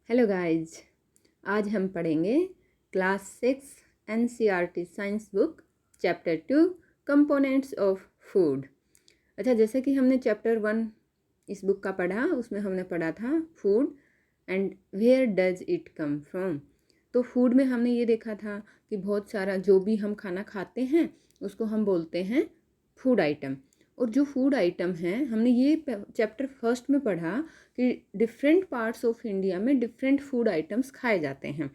Hello guys, आज हम पढ़ेंगे class 6 NCERT science book chapter 2 components of food. अच्छा, जैसे कि हमने चैप्टर 1 इस बुक का पढ़ा, उसमें हमने पढ़ा था food and where does it come from. तो फूड में हमने ये देखा था कि बहुत सारा जो भी हम खाना खाते हैं उसको हम बोलते हैं फूड आइटम। और जो फूड आइटम हैं, हमने ये चैप्टर फर्स्ट में पढ़ा कि डिफरेंट पार्ट्स ऑफ इंडिया में डिफरेंट फूड आइटम्स खाए जाते हैं।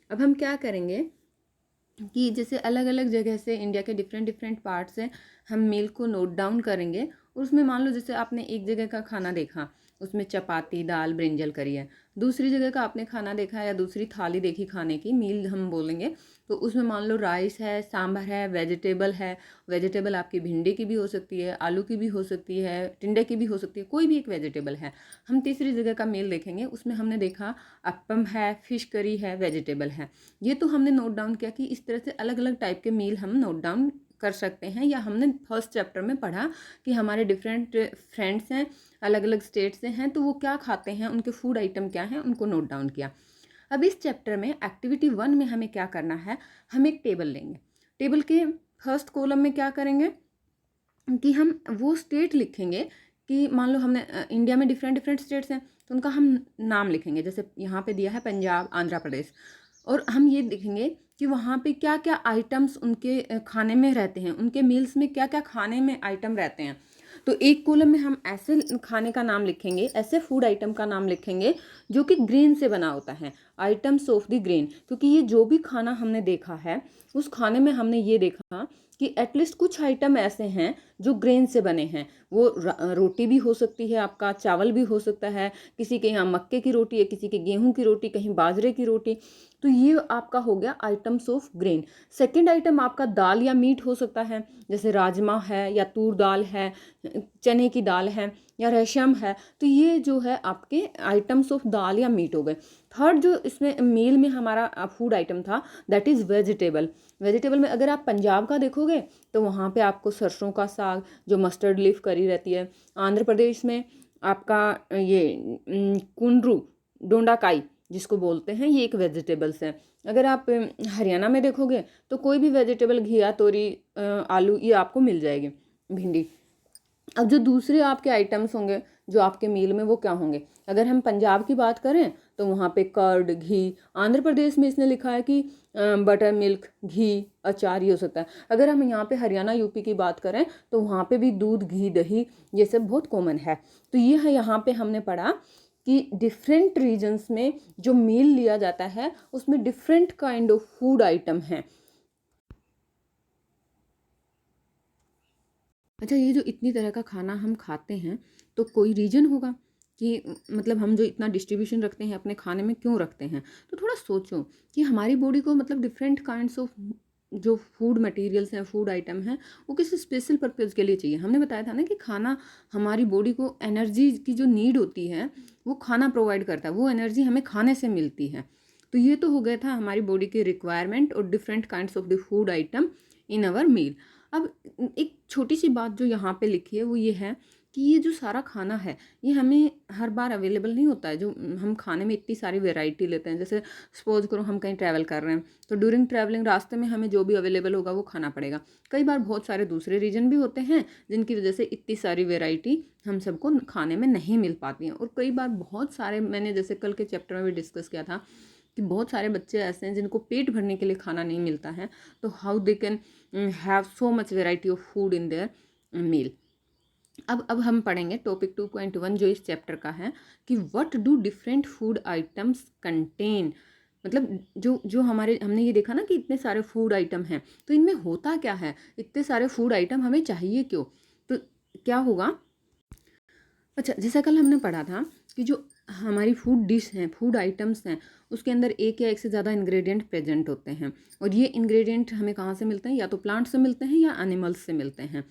अब हम क्या करेंगे कि जैसे अलग अलग जगह से इंडिया के डिफरेंट डिफरेंट पार्ट से हम मील को नोट डाउन करेंगे। और उसमें मान लो जैसे आपने एक जगह का खाना देखा, उसमें चपाती दाल ब्रिंजल करी है। दूसरी जगह का आपने खाना देखा या दूसरी थाली देखी खाने की, मील हम बोलेंगे, तो उसमें मान लो राइस है, सांभर है, वेजिटेबल है। वेजिटेबल आपकी भिंडी की भी हो सकती है, आलू की भी हो सकती है, टिंडे की भी हो सकती है, कोई भी एक वेजिटेबल है। हम तीसरी जगह का मील देखेंगे, उसमें हमने देखा अप्पम है, फिश करी है, वेजिटेबल है। ये तो हमने नोट डाउन किया कि इस तरह से अलग अलग टाइप के मील हम नोट डाउन कर सकते हैं। या हमने फर्स्ट चैप्टर में पढ़ा कि हमारे डिफरेंट फ्रेंड्स हैं, अलग अलग स्टेट से हैं, तो वो क्या खाते हैं, उनके फूड आइटम क्या हैं, उनको नोट डाउन किया। अब इस चैप्टर में एक्टिविटी 1 में हमें क्या करना है, हम एक टेबल लेंगे। टेबल के फर्स्ट कॉलम में क्या करेंगे कि हम वो स्टेट लिखेंगे कि मान लो हमने इंडिया में डिफरेंट डिफरेंट स्टेट्स हैं, तो उनका हम नाम लिखेंगे। जैसे यहाँ पे दिया है पंजाब, आंध्र प्रदेश, और हम ये देखेंगे कि वहाँ पे क्या क्या आइटम्स उनके खाने में रहते हैं, उनके मील्स में क्या क्या खाने में आइटम रहते हैं। तो एक कॉलम में हम ऐसे खाने का नाम लिखेंगे, ऐसे फूड आइटम का नाम लिखेंगे जो कि ग्रेन से बना होता है, आइटम्स ऑफ द ग्रेन। क्योंकि ये जो भी खाना हमने देखा है, उस खाने में हमने ये देखा कि एटलीस्ट कुछ आइटम ऐसे हैं जो ग्रेन से बने हैं। वो रोटी भी हो सकती है, आपका चावल भी हो सकता है, किसी के यहाँ मक्के की रोटी है, किसी के गेहूं की रोटी, कहीं बाजरे की रोटी। तो ये आपका हो गया items of grain. Second item आपका दाल या मीट हो सकता है, जैसे राजमा है या तूर दाल है, चने की दाल है या रेशम है। तो ये जो है आपके आइटम्स ऑफ दाल या मीट हो गए। थर्ड जो इसमें मील में हमारा फूड आइटम था, दैट इज़ वेजिटेबल। वेजिटेबल में अगर आप पंजाब का देखोगे तो वहाँ पे आपको सरसों का साग, जो मस्टर्ड लीफ करी रहती है। आंध्र प्रदेश में आपका ये कुंड्रू, डोंडाकाई जिसको बोलते हैं, ये एक वेजिटेबल्स है। अगर आप हरियाणा में देखोगे तो कोई भी वेजिटेबल, घिया, तोरी, आलू, ये आपको मिल जाएगी, भिंडी। अब जो दूसरे आपके आइटम्स होंगे जो आपके मील में, वो क्या होंगे? अगर हम पंजाब की बात करें तो वहाँ पे कर्ड, घी। आंध्र प्रदेश में इसने लिखा है कि बटर मिल्क, घी, अचार, ये हो सकता है। अगर हम यहाँ पे हरियाणा यूपी की बात करें तो वहाँ पे भी दूध, घी, दही, ये सब बहुत कॉमन है। तो ये है, यहाँ पे हमने पढ़ा कि डिफरेंट रीजन्स में जो मील लिया जाता है उसमें different kind of food item हैं। अच्छा, ये जो इतनी तरह का खाना हम खाते हैं, तो कोई रीज़न होगा कि मतलब हम जो इतना डिस्ट्रीब्यूशन रखते हैं अपने खाने में, क्यों रखते हैं? तो थोड़ा सोचो कि हमारी बॉडी को मतलब डिफरेंट काइंड्स ऑफ जो फूड मटेरियल्स हैं, फूड आइटम हैं, वो किसी स्पेशल पर्पज़ के लिए चाहिए। हमने बताया था ना कि खाना हमारी बॉडी को एनर्जी की जो नीड होती है, वो खाना प्रोवाइड करता है, वो एनर्जी हमें खाने से मिलती है। तो ये तो हो गया था हमारी बॉडी की रिक्वायरमेंट और different kinds of the food item in our meal. अब एक छोटी सी बात जो यहाँ पे लिखी है वो ये है कि ये जो सारा खाना है, ये हमें हर बार अवेलेबल नहीं होता है। जो हम खाने में इतनी सारी वैरायटी लेते हैं, जैसे सपोज करो हम कहीं ट्रैवल कर रहे हैं, तो ड्यूरिंग ट्रैवलिंग रास्ते में हमें जो भी अवेलेबल होगा वो खाना पड़ेगा। कई बार बहुत सारे दूसरे रीजन भी होते हैं जिनकी वजह से इतनी सारी वेराइटी हम सबको खाने में नहीं मिल पाती हैं। और कई बार बहुत सारे, मैंने जैसे कल के चैप्टर में भी डिस्कस किया था कि बहुत सारे बच्चे ऐसे हैं जिनको पेट भरने के लिए खाना नहीं मिलता है, तो how they can have so much variety of food in their meal. अब हम पढ़ेंगे टॉपिक 2.1 जो इस चैप्टर का है कि what do different food items contain. मतलब जो जो हमारे, हमने ये देखा ना कि इतने सारे फूड आइटम हैं, तो इनमें होता क्या है, इतने सारे फूड आइटम हमें चाहिए क्यों? तो क्या होगा? अच्छा, जैसा कल हमने पढ़ा था कि जो हमारी फूड डिश हैं, फूड आइटम्स हैं, उसके अंदर एक या एक से ज़्यादा इंग्रेडिएंट प्रेजेंट होते हैं। और ये इंग्रेडिएंट हमें कहाँ से मिलते हैं? या तो प्लांट से मिलते हैं या एनिमल्स से मिलते हैं।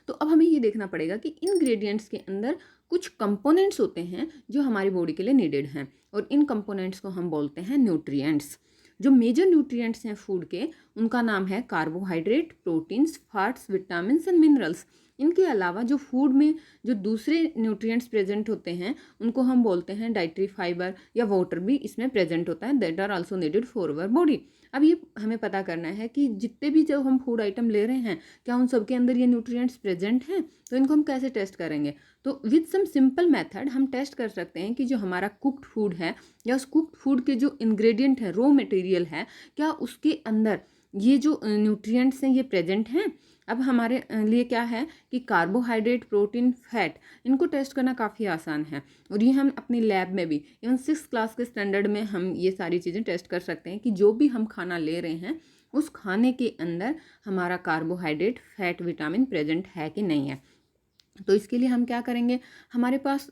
तो अब हमें ये देखना पड़ेगा कि इंग्रेडिएंट्स के अंदर कुछ कंपोनेंट्स होते हैं जो हमारी बॉडी के लिए नीडेड हैं, और इन कंपोनेंट्स को हम बोलते हैं न्यूट्रिएंट्स। जो मेजर न्यूट्रिएंट्स हैं फूड के, उनका नाम है carbohydrate, proteins, fats, vitamins and minerals. इनके अलावा जो फूड में जो दूसरे न्यूट्रिएंट्स प्रेजेंट होते हैं उनको हम बोलते हैं डाइटरी फाइबर या वाटर भी इसमें प्रेजेंट होता है, that are also needed for our body. अब ये हमें पता करना है कि जितने भी जो हम फूड आइटम ले रहे हैं क्या उन सबके अंदर ये न्यूट्रिएंट्स प्रेजेंट हैं, तो इनको हम कैसे टेस्ट करेंगे। तो विद सम सिंपल मेथड हम टेस्ट कर सकते हैं कि जो हमारा कुक्ड फूड है या उस कुक्ड फूड के जो इंग्रेडिएंट है, रॉ मटेरियल है, क्या उसके अंदर ये जो न्यूट्रिएंट्स हैं ये प्रेजेंट हैं। अब हमारे लिए क्या है कि कार्बोहाइड्रेट, प्रोटीन, फैट, इनको टेस्ट करना काफ़ी आसान है और ये हम अपनी लैब में भी इवन 6th क्लास के स्टैंडर्ड में हम ये सारी चीज़ें टेस्ट कर सकते हैं कि जो भी हम खाना ले रहे हैं उस खाने के अंदर हमारा कार्बोहाइड्रेट, फैट, विटामिन प्रेजेंट है कि नहीं है। तो इसके लिए हम क्या करेंगे, हमारे पास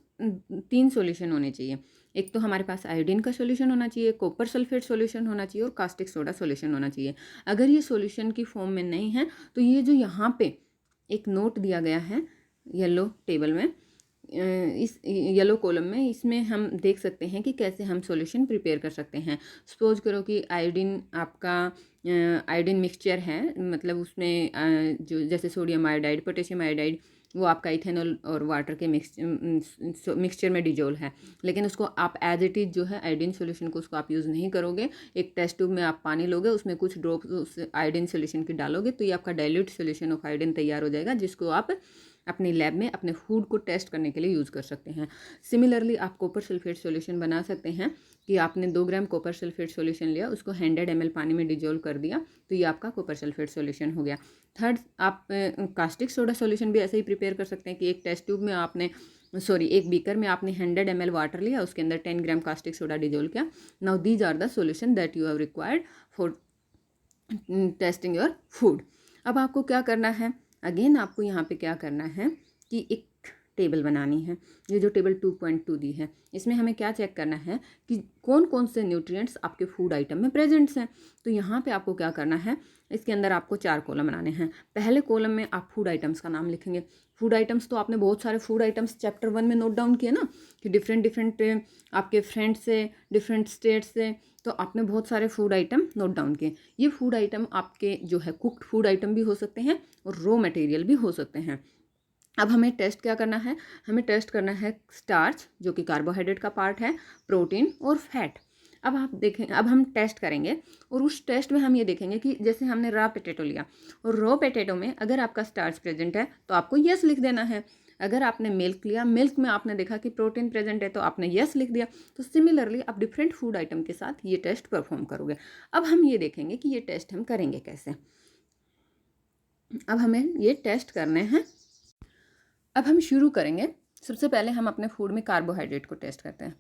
3 सॉल्यूशन होने चाहिए। एक तो हमारे पास आयोडीन का सॉल्यूशन होना चाहिए, कॉपर सल्फेट सॉल्यूशन होना चाहिए और कास्टिक सोडा सॉल्यूशन होना चाहिए। अगर ये सॉल्यूशन की फॉर्म में नहीं है तो ये जो यहाँ पे एक नोट दिया गया है येलो टेबल में, इस येलो कॉलम में, इसमें हम देख सकते हैं कि कैसे हम सॉल्यूशन प्रिपेयर कर सकते हैं। सपोज करो कि आयोडीन आपका आयोडीन मिक्सचर है, मतलब उसमें जो जैसे सोडियम आयोडाइड, पोटेशियम आयोडाइड, वो आपका इथेनॉल और वाटर के मिक्सचर में डिजोल है, लेकिन उसको आप एज इट इज़ जो है आयोडीन सॉल्यूशन को उसको आप यूज़ नहीं करोगे। एक टेस्ट ट्यूब में आप पानी लोगे, उसमें कुछ ड्रॉप उस आयोडीन सॉल्यूशन की डालोगे तो ये आपका डाइल्यूट सॉल्यूशन ऑफ आयोडीन तैयार हो जाएगा, जिसको आप अपनी लैब में अपने फूड को टेस्ट करने के लिए यूज़ कर सकते हैं। सिमिलरली आप कॉपर सल्फेट सॉल्यूशन बना सकते हैं कि आपने 2 ग्राम कॉपर सल्फेट सॉल्यूशन लिया, उसको 100 ml पानी में डिजोल्व कर दिया, तो ये आपका कॉपर सल्फेट सॉल्यूशन हो गया। थर्ड, आप कास्टिक सोडा सॉल्यूशन भी ऐसे ही प्रिपेयर कर सकते हैं कि एक टेस्ट ट्यूब में आपने एक बीकर में आपने 100 ml वाटर लिया, उसके अंदर 10 ग्राम कास्टिक सोडा डिजोल्व किया। Now these are the solution that you have required for testing your food. अब आपको क्या करना है, अगेन आपको यहाँ पे क्या करना है कि एक टेबल बनानी है। ये जो टेबल 2.2 दी है, इसमें हमें क्या चेक करना है कि कौन कौन से न्यूट्रिएंट्स आपके फूड आइटम में प्रेजेंट्स हैं। तो यहाँ पे आपको क्या करना है, इसके अंदर आपको 4 कॉलम बनाने हैं। पहले कॉलम में आप फूड आइटम्स का नाम लिखेंगे। फूड आइटम्स तो आपने बहुत सारे फूड आइटम्स चैप्टर 1 में नोट डाउन किए ना, कि डिफरेंट आपके फ्रेंड्स से, डिफरेंट स्टेट्स से, तो आपने बहुत सारे फूड आइटम नोट डाउन किए। ये फूड आइटम आपके जो है कुक्ड फूड आइटम भी हो सकते हैं और रॉ मटेरियल भी हो सकते हैं। अब हमें टेस्ट क्या करना है, हमें टेस्ट करना है स्टार्च जो कि कार्बोहाइड्रेट का पार्ट है, प्रोटीन और फैट। अब आप देखें, अब हम टेस्ट करेंगे और उस टेस्ट में हम ये देखेंगे कि जैसे हमने रॉ पोटैटो लिया और रॉ पोटैटो में अगर आपका स्टार्च प्रेजेंट है तो आपको यस लिख देना है। अगर आपने मिल्क लिया, मिल्क में आपने देखा कि प्रोटीन प्रेजेंट है तो आपने यस लिख दिया। तो सिमिलरली आप डिफरेंट फूड आइटम के साथ ये टेस्ट परफॉर्म करोगे। अब हम ये देखेंगे कि ये टेस्ट हम करेंगे कैसे। अब हमें ये टेस्ट करने हैं। अब हम शुरू करेंगे, सबसे पहले हम अपने फूड में कार्बोहाइड्रेट को टेस्ट करते हैं।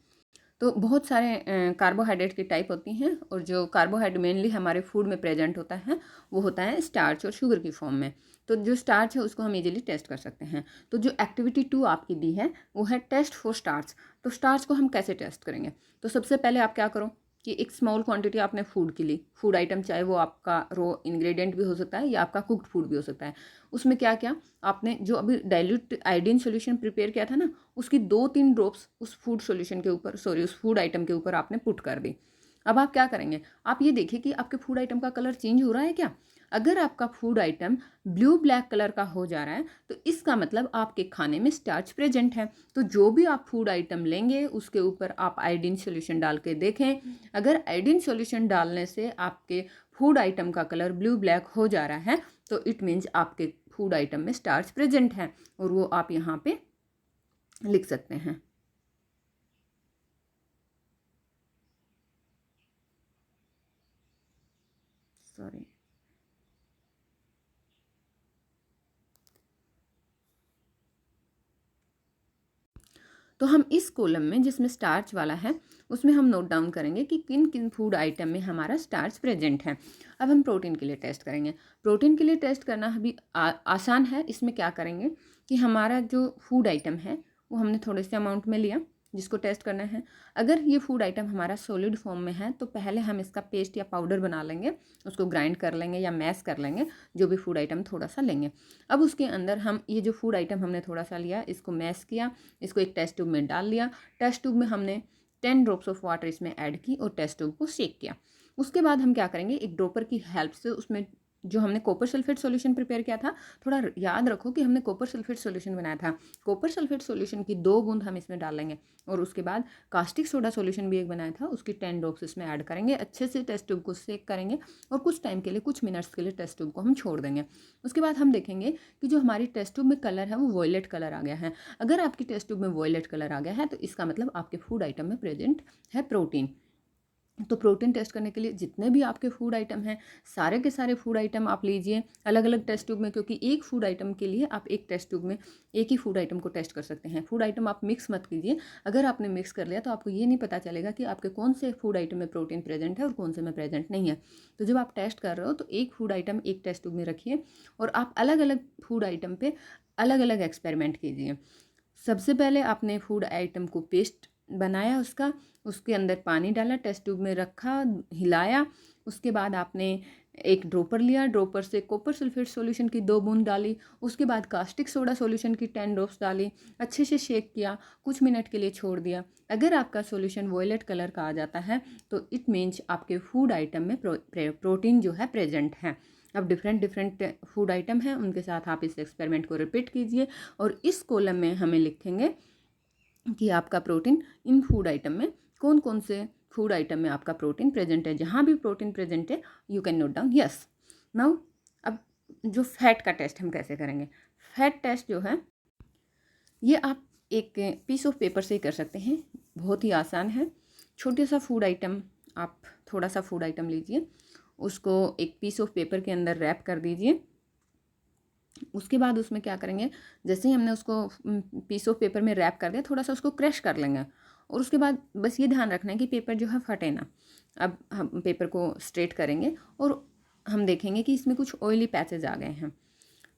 तो बहुत सारे कार्बोहाइड्रेट की टाइप होती हैं और जो कार्बोहाइड्रेट मेनली हमारे फूड में प्रेजेंट होता है वो होता है स्टार्च और शुगर की फॉर्म में। तो जो स्टार्च है उसको हम इजीली टेस्ट कर सकते हैं। तो जो एक्टिविटी 2 आपकी दी है वो है टेस्ट फॉर स्टार्च। तो स्टार्च को हम कैसे टेस्ट करेंगे, तो सबसे पहले आप क्या करो कि एक स्मॉल क्वांटिटी आपने फूड की ली, फूड आइटम चाहे वो आपका रॉ इंग्रेडिएंट भी हो सकता है या आपका कुक्ड फूड भी हो सकता है। उसमें क्या क्या आपने जो अभी डाइल्यूट आयोडीन सॉल्यूशन प्रिपेयर किया था ना, उसकी 2-3 ड्रॉप्स उस फूड सॉल्यूशन के ऊपर, उस फूड आइटम के ऊपर आपने पुट कर दी। अब आप क्या करेंगे, आप ये देखिए कि आपके फूड आइटम का कलर चेंज हो रहा है क्या। अगर आपका food item blue black colour का हो जा रहा है तो इसका मतलब आपके खाने में स्टार्च प्रेजेंट है। तो जो भी आप फूड आइटम लेंगे उसके ऊपर आप आयोडीन सॉल्यूशन डाल के देखें। अगर आयोडीन सॉल्यूशन डालने से आपके फूड आइटम का कलर ब्लू ब्लैक हो जा रहा है तो इट मीन्स आपके फूड आइटम में स्टार्च प्रेजेंट है और वो आप यहाँ पे लिख सकते हैं। सॉरी, तो हम इस कॉलम में जिसमें स्टार्च वाला है उसमें हम नोट डाउन करेंगे कि किन किन फूड आइटम में हमारा स्टार्च प्रेजेंट है। अब हम प्रोटीन के लिए टेस्ट करेंगे। प्रोटीन के लिए टेस्ट करना भी आसान है। इसमें क्या करेंगे कि हमारा जो फूड आइटम है वो हमने थोड़े से अमाउंट में लिया जिसको टेस्ट करना है। अगर ये फूड आइटम हमारा सॉलिड फॉर्म में है तो पहले हम इसका पेस्ट या पाउडर बना लेंगे, उसको ग्राइंड कर लेंगे या मैश कर लेंगे, जो भी फूड आइटम थोड़ा सा लेंगे। अब उसके अंदर हम ये जो फूड आइटम हमने थोड़ा सा लिया, इसको मैश किया, इसको एक टेस्ट ट्यूब में डाल लिया। टेस्ट ट्यूब में हमने 10 ड्रॉप्स ऑफ वाटर इसमें ऐड की और टेस्ट ट्यूब को शेक किया। उसके बाद हम क्या करेंगे, एक ड्रॉपर की हेल्प से उसमें जो हमने कॉपर सल्फेट सॉल्यूशन प्रिपेयर किया था, थोड़ा याद रखो कि हमने कॉपर सल्फेट सॉल्यूशन बनाया था। कॉपर सल्फेट सॉल्यूशन की 2 बूंद हम इसमें डालेंगे और उसके बाद कास्टिक सोडा सॉल्यूशन भी एक बनाया था, उसकी 10 ड्रॉप्स इसमें ऐड करेंगे। अच्छे से टेस्ट ट्यूब को सेक करेंगे और कुछ टाइम के लिए, कुछ मिनट्स के लिए टेस्ट ट्यूब को हम छोड़ देंगे। उसके बाद हम देखेंगे कि जो हमारी टेस्ट ट्यूब में कलर है वो वॉयलेट कलर आ गया है। अगर आपकी टेस्ट ट्यूब में वॉयलेट कलर आ गया है तो इसका मतलब आपके फूड आइटम में प्रेजेंट है प्रोटीन। तो प्रोटीन टेस्ट करने के लिए जितने भी आपके फूड आइटम हैं, सारे के सारे फूड आइटम आप लीजिए अलग अलग टेस्ट ट्यूब में, क्योंकि एक फूड आइटम के लिए आप एक टेस्ट ट्यूब में एक ही फूड आइटम को टेस्ट कर सकते हैं। फूड आइटम आप मिक्स मत कीजिए। अगर आपने मिक्स कर लिया तो आपको ये नहीं पता चलेगा कि आपके कौन से फूड आइटम में प्रोटीन प्रेजेंट है और कौन से में प्रेजेंट नहीं है। तो जब आप टेस्ट कर रहे हो तो एक फूड आइटम एक टेस्ट ट्यूब में रखिए और आप अलग अलग फूड आइटम पे अलग अलग एक्सपेरिमेंट कीजिए। सबसे पहले आपने फूड आइटम को पेस्ट बनाया, उसके अंदर पानी डाला, टेस्ट ट्यूब में रखा, हिलाया। उसके बाद आपने एक ड्रॉपर लिया, ड्रॉपर से कॉपर सल्फेट सॉल्यूशन की 2 बूंद डाली, उसके बाद कास्टिक सोडा सॉल्यूशन की 10 ड्रॉप्स डाली, अच्छे से शेक किया, कुछ मिनट के लिए छोड़ दिया। अगर आपका सॉल्यूशन वॉयलेट कलर का आ जाता है तो इट मीन्स आपके फूड आइटम में प्रोटीन जो है प्रेजेंट है। अब डिफरेंट फूड आइटम हैं, उनके साथ आप इस एक्सपेरिमेंट को रिपीट कीजिए और इस कॉलम में हमें लिखेंगे कि आपका प्रोटीन इन फूड आइटम में कौन कौन से फूड आइटम में आपका प्रोटीन प्रेजेंट है। जहाँ भी प्रोटीन प्रेजेंट है you can note down yes. Now अब जो फैट का टेस्ट हम कैसे करेंगे। फैट टेस्ट जो है ये आप एक पीस ऑफ पेपर से ही कर सकते हैं, बहुत ही आसान है। छोटे सा फूड आइटम, आप थोड़ा सा फूड आइटम लीजिए, उसको एक पीस ऑफ पेपर के अंदर रैप कर दीजिए। उसके बाद उसमें क्या करेंगे, जैसे ही हमने उसको पीस ऑफ पेपर में रैप कर दिया, थोड़ा सा उसको क्रश कर लेंगे और उसके बाद बस ये ध्यान रखना है कि पेपर जो है फटे ना। अब हम पेपर को स्ट्रेट करेंगे और हम देखेंगे कि इसमें कुछ ऑयली पैचेज आ गए हैं।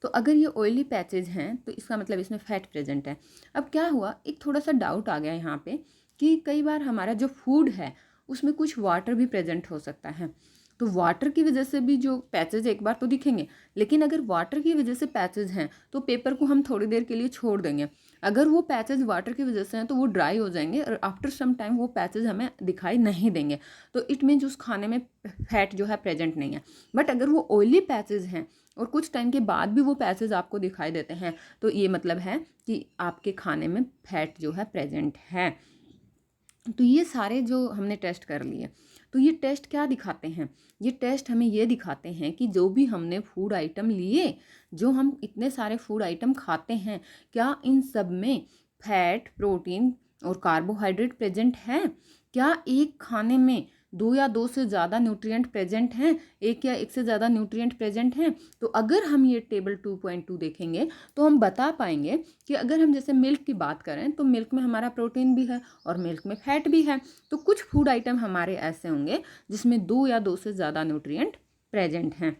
तो अगर ये ऑयली पैचेज हैं तो इसका मतलब इसमें फैट प्रेजेंट है। अब क्या हुआ, एक थोड़ा सा डाउट आ गया यहाँ पे कि कई बार हमारा जो फूड है उसमें कुछ वाटर भी प्रेजेंट हो सकता है। तो वाटर की वजह से भी जो पैचेज एक बार तो दिखेंगे, लेकिन अगर वाटर की वजह से पैचेज हैं तो पेपर को हम थोड़ी देर के लिए छोड़ देंगे। अगर वो पैचेज वाटर की वजह से हैं तो वो ड्राई हो जाएंगे और आफ्टर सम टाइम वो पैचेज हमें दिखाई नहीं देंगे। तो इट मीन्स उस खाने में फैट जो है प्रेजेंट नहीं है। बट अगर वो ऑयली पैचेज हैं और कुछ टाइम के बाद भी वो पैचेज आपको दिखाई देते हैं तो ये मतलब है कि आपके खाने में फैट जो है प्रेजेंट है। तो ये सारे जो हमने टेस्ट कर लिए, तो ये टेस्ट क्या दिखाते हैं, ये टेस्ट हमें ये दिखाते हैं कि जो भी हमने फूड आइटम लिए, जो हम इतने सारे फूड आइटम खाते हैं, क्या इन सब में फैट, प्रोटीन और कार्बोहाइड्रेट प्रेजेंट है। क्या एक खाने में 2 या 2 से ज़्यादा न्यूट्रिएंट प्रेजेंट हैं, 1 या 1 से ज़्यादा न्यूट्रिएंट प्रेजेंट हैं। तो अगर हम ये टेबल 2.2 देखेंगे तो हम बता पाएंगे कि अगर हम जैसे मिल्क की बात करें तो मिल्क में हमारा प्रोटीन भी है और मिल्क में फैट भी है। तो कुछ फूड आइटम हमारे ऐसे होंगे जिसमें 2 या 2 से ज़्यादा न्यूट्रिएंट प्रेजेंट हैं।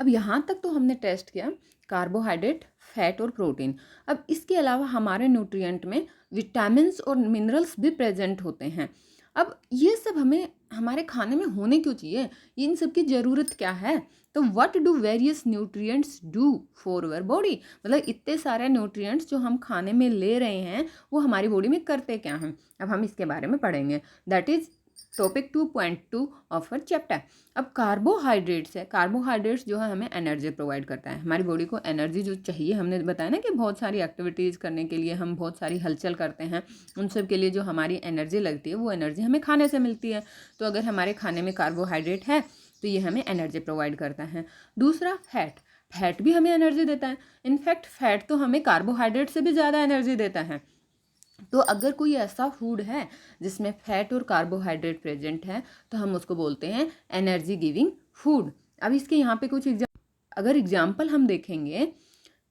अब यहाँ तक तो हमने टेस्ट किया कार्बोहाइड्रेट, फैट और प्रोटीन। अब इसके अलावा हमारे न्यूट्रिएंट में विटामिन्स और मिनरल्स भी प्रेजेंट होते हैं। अब ये सब हमें हमारे खाने में होने क्यों चाहिए, इन सब की ज़रूरत क्या है। तो what do various nutrients do for our body, मतलब इतने सारे न्यूट्रिएंट्स जो हम खाने में ले रहे हैं वो हमारी बॉडी में करते क्या हैं। अब हम इसके बारे में पढ़ेंगे, that is topic 2.2 of our chapter. अब कार्बोहाइड्रेट्स है, कार्बोहाइड्रेट्स जो है हमें एनर्जी प्रोवाइड करता है, हमारी बॉडी को एनर्जी जो चाहिए। हमने बताया ना कि बहुत सारी एक्टिविटीज़ करने के लिए हम बहुत सारी हलचल करते हैं, उन सब के लिए जो हमारी एनर्जी लगती है वो एनर्जी हमें खाने से मिलती है। तो अगर हमारे खाने में कार्बोहाइड्रेट है तो ये हमें एनर्जी प्रोवाइड करता है। दूसरा फैट, फैट भी हमें एनर्जी देता है। इनफैक्ट फैट तो हमें कार्बोहाइड्रेट से भी ज़्यादा एनर्जी देता है। तो अगर कोई ऐसा फूड है जिसमें फैट और कार्बोहाइड्रेट प्रेजेंट है तो हम उसको बोलते हैं एनर्जी गिविंग फूड। अब इसके यहाँ पे कुछ अगर एग्जाम्पल हम देखेंगे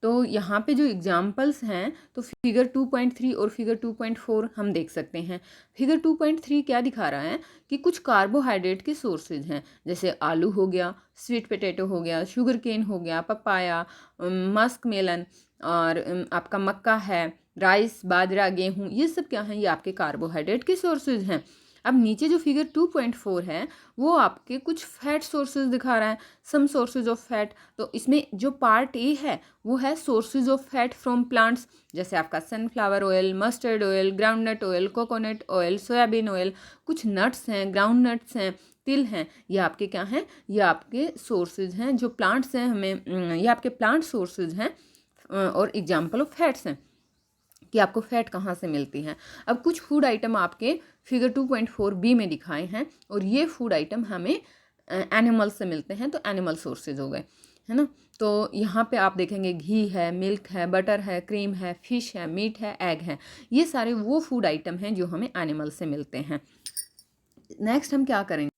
तो यहाँ पे जो एग्जाम्पल्स हैं तो फिगर 2.3 और फिगर 2.4 हम देख सकते हैं। फिगर 2.3 क्या दिखा रहा है कि कुछ कार्बोहाइड्रेट के सोर्सेज हैं, जैसे आलू हो गया, स्वीट पोटैटो हो गया, शुगर केन हो गया, पपाया, मस्क मेलन और आपका मक्का है, राइस, बाजरा, गेहूँ, ये सब क्या हैं, ये आपके कार्बोहाइड्रेट के सोर्सेज हैं। अब नीचे जो फिगर 2.4 है वो आपके कुछ फैट सोर्सेज दिखा रहा है, सम सोर्सेज ऑफ फैट। तो इसमें जो पार्ट ए है वो है sources of fat from plants, जैसे आपका sunflower oil, mustard oil, groundnut oil, coconut oil, soybean oil, कुछ नट्स हैं, ग्राउंड नट्स हैं, तिल हैं, ये आपके क्या हैं, ये आपके सोर्सेज हैं जो प्लांट्स हैं, हमें ये आपके प्लांट सोर्सेज हैं और एग्जाम्पल ऑफ फैट्स हैं कि आपको फैट कहाँ से मिलती हैं। अब कुछ फूड आइटम आपके फिगर 2.4b में दिखाए हैं और ये फूड आइटम हमें एनिमल से मिलते हैं, तो एनिमल सोर्सेज हो गए, है ना। तो यहाँ पे आप देखेंगे घी है, मिल्क है, बटर है, क्रीम है, फिश है, मीट है, एग है, ये सारे वो फूड आइटम हैं जो हमें एनिमल से मिलते हैं। नेक्स्ट हम क्या करेंगे,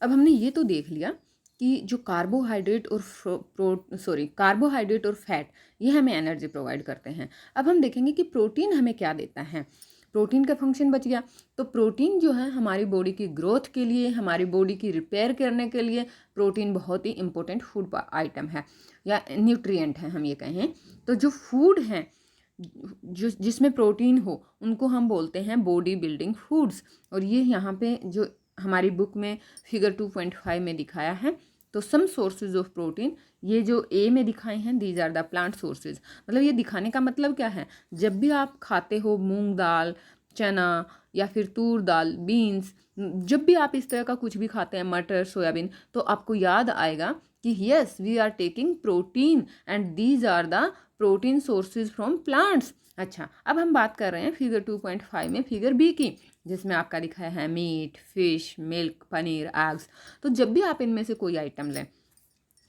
अब हमने ये तो देख लिया कि जो कार्बोहाइड्रेट और फैट ये हमें एनर्जी प्रोवाइड करते हैं। अब हम देखेंगे कि प्रोटीन हमें क्या देता है। प्रोटीन का फंक्शन बच गया, तो प्रोटीन जो है हमारी बॉडी की ग्रोथ के लिए, हमारी बॉडी की रिपेयर करने के लिए प्रोटीन बहुत ही इंपॉर्टेंट फूड आइटम है या न्यूट्रिएंट है हम ये कहें। तो जो फूड हैं जो जिसमें प्रोटीन हो उनको हम बोलते हैं बॉडी बिल्डिंग फूड्स। और ये यहाँ पे जो हमारी बुक में फिगर 2.5 में दिखाया है, तो सम सोर्सेज ऑफ प्रोटीन, ये जो ए में दिखाए हैं these are the plant sources. मतलब ये दिखाने का मतलब क्या है, जब भी आप खाते हो मूंग दाल, चना या फिर तूर दाल, बीन्स, जब भी आप इस तरह का कुछ भी खाते हैं, मटर, सोयाबीन, तो आपको याद आएगा कि yes we are taking protein and these are the protein sources from plants. अच्छा, अब हम बात कर रहे हैं फिगर 2.5 में फिगर बी की, जिसमें आपका दिखाया है meat, fish, milk, paneer, eggs. तो जब भी आप इनमें से कोई आइटम लें,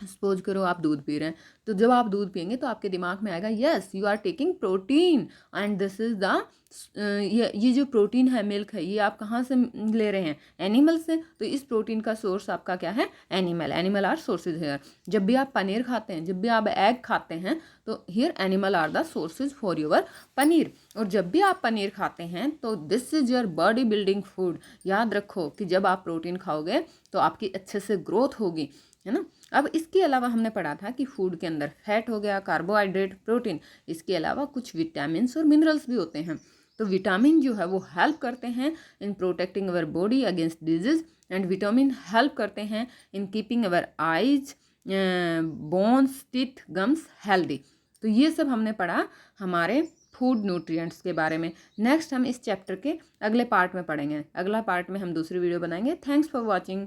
सपोज करो आप दूध पी रहे हैं, तो जब आप दूध पियेंगे तो आपके दिमाग में आएगा yes you are taking protein and this is the ये जो प्रोटीन है, मिल्क है, ये आप कहाँ से ले रहे हैं, एनिमल से। तो इस प्रोटीन का सोर्स आपका क्या है, animal. Animal are sources here. जब भी आप पनीर खाते हैं, जब भी आप एग खाते हैं, तो here animal are the sources for your paneer. और जब भी आप पनीर खाते हैं तो this is your body building food. याद रखो कि जब आप प्रोटीन खाओगे तो आपकी अच्छे से ग्रोथ होगी, है ना। अब इसके अलावा हमने पढ़ा था कि फूड के अंदर फैट हो गया, कार्बोहाइड्रेट, प्रोटीन, इसके अलावा कुछ विटामिन और मिनरल्स भी होते हैं। तो विटामिन जो है वो हेल्प करते हैं in protecting our body against disease, and vitamin help करते हैं in keeping our eyes, bones, teeth, gums healthy. तो ये सब हमने पढ़ा हमारे फूड न्यूट्रिएंट्स के बारे में। नेक्स्ट हम इस चैप्टर के अगले पार्ट में पढ़ेंगे। अगला पार्ट में हम दूसरी वीडियो बनाएंगे। Thanks for watching.